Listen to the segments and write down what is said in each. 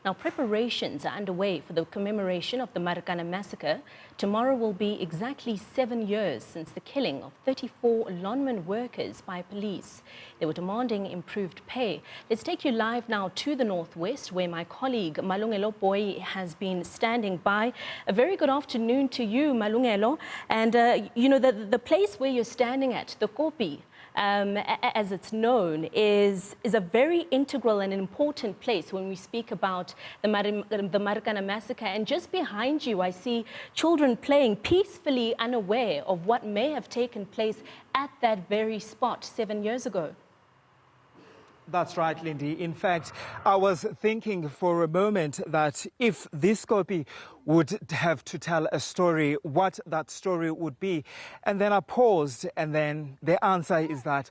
Now, preparations are underway for the commemoration of the Marikana Massacre. Tomorrow will be exactly 7 years since the killing of 34 lineman workers by police. They were demanding improved pay. Let's take you live now to the northwest, where my colleague Malungelo Booi has been standing by. A very good afternoon to you, Malungelo. And you know, the place where you're standing at, the Kopi, as it's known, is a very integral and important place when we speak about the Marikana Massacre. And just behind you, I see children playing peacefully, unaware of what may have taken place at that very spot 7 years ago. That's right, Lindy. In fact, I was thinking for a moment that if this copy would have to tell a story, what that story would be. And then I paused, and then the answer is that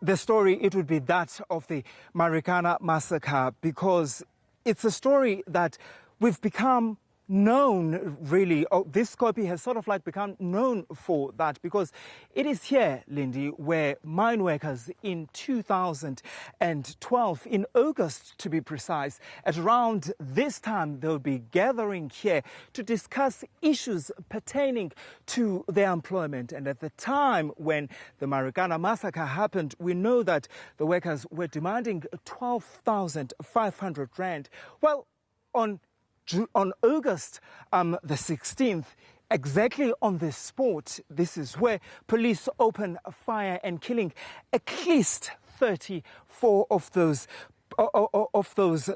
the story, it would be that of the Marikana Massacre, because it's a story that we've become known, really. This copy has sort of like become known for that, because it is here, Lindy, where mine workers in 2012, in August to be precise, at around this time, they'll be gathering here to discuss issues pertaining to their employment. And at the time when the Marikana Massacre happened, we know that the workers were demanding 12,500 rand. Well, on August the 16th, exactly on this spot, this is where police open fire and killing at least 34 of those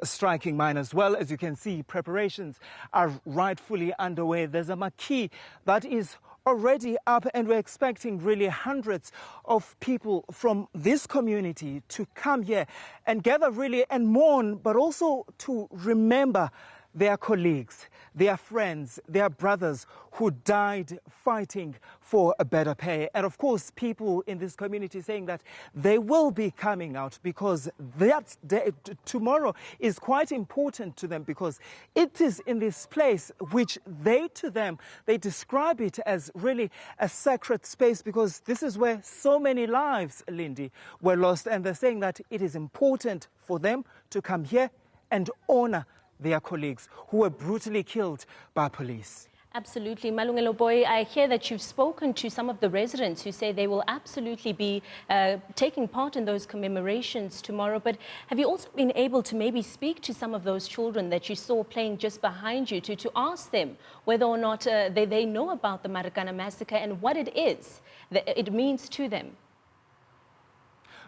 striking miners. Well, as you can see, preparations are rightfully underway. There's a marquee that is already up, and we're expecting really hundreds of people from this community to come here and gather really and mourn, but also to remember their colleagues, their friends, their brothers who died fighting for a better pay. And of course, people in this community saying that they will be coming out, because that day, tomorrow is quite important to them, because it is in this place which they describe it as really a sacred space, because this is where so many lives, Lindy, were lost. And they're saying that it is important for them to come here and honor their colleagues who were brutally killed by police. Absolutely. Malungelo Booi, I hear that you've spoken to some of the residents who say they will absolutely be taking part in those commemorations tomorrow. But have you also been able to maybe speak to some of those children that you saw playing just behind you to ask them whether or not they know about the Marikana Massacre and what it is that it means to them?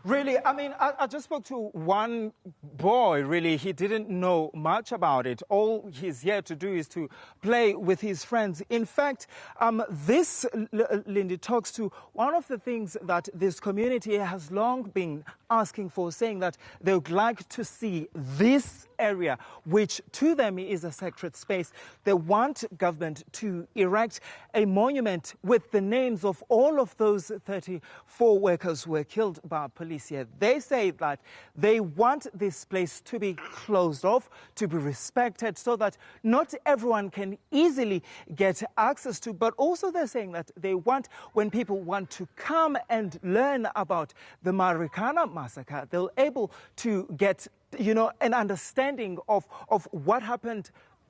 Really, I mean, I just spoke to one boy, really. He didn't know much about it. All he's here to do is to play with his friends. In fact, this, Lindy, talks to one of the things that this community has long been asking for, saying that they would like to see this area, which to them is a sacred space. They want government to erect a monument with the names of all of those 34 workers who were killed by police here. They say that they want this place to be closed off, to be respected, so that not everyone can easily get access to. But also they're saying that they want, when people want to come and learn about the Marikana Massacre, they're able to get, you know, an understanding of what happened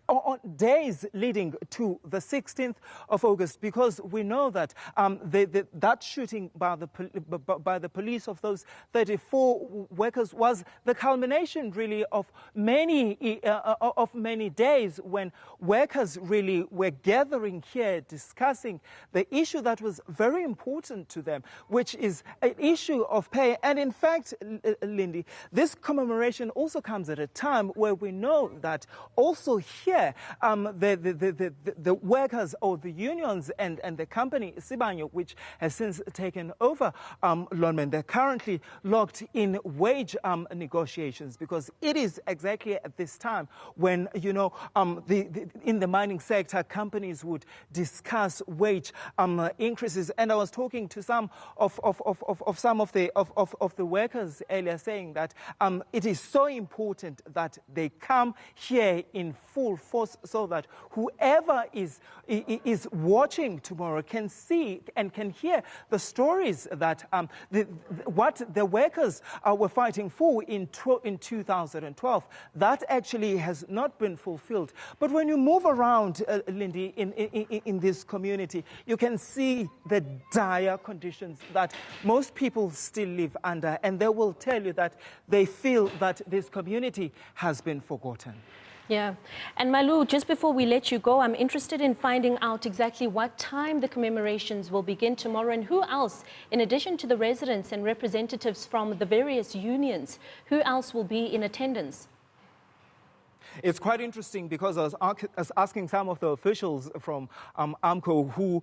on days leading to the 16th of August, because we know that that shooting by the police of those 34 workers was the culmination, really, of many days when workers really were gathering here discussing the issue that was very important to them, which is an issue of pay. And in fact, Lindy, this commemoration also comes at a time where we know that also here the workers, or the unions, and the company Sibanyo, which has since taken over Lonman, they're currently locked in wage negotiations, because it is exactly at this time when, you know, in the mining sector, companies would discuss wage increases. And I was talking to some of the workers earlier, saying that it is so important that they come here in full force so that whoever is watching tomorrow can see and can hear the stories that what the workers were fighting for in 2012. That actually has not been fulfilled. But when you move around, Lindy, in this community, you can see the dire conditions that most people still live under, and they will tell you that they feel that this community has been forgotten. Yeah. And Malu, just before we let you go, I'm interested in finding out exactly what time the commemorations will begin tomorrow and who else, in addition to the residents and representatives from the various unions, who else will be in attendance? It's quite interesting because I was asking some of the officials from AMCO who,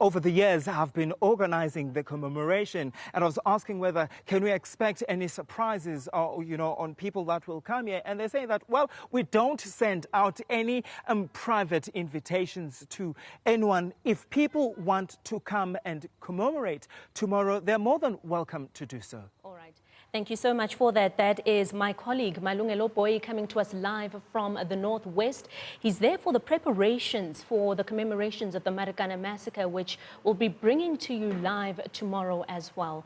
over the years have been organizing the commemoration. And I was asking whether can we expect any surprises, on people that will come here. And they're saying that, well, we don't send out any private invitations to anyone. If people want to come and commemorate tomorrow, they're more than welcome to do so. All right. Thank you so much for that. That is my colleague, Malungelo Booi, coming to us live from the Northwest. He's there for the preparations for the commemorations of the Marikana Massacre, which we'll be bringing to you live tomorrow as well.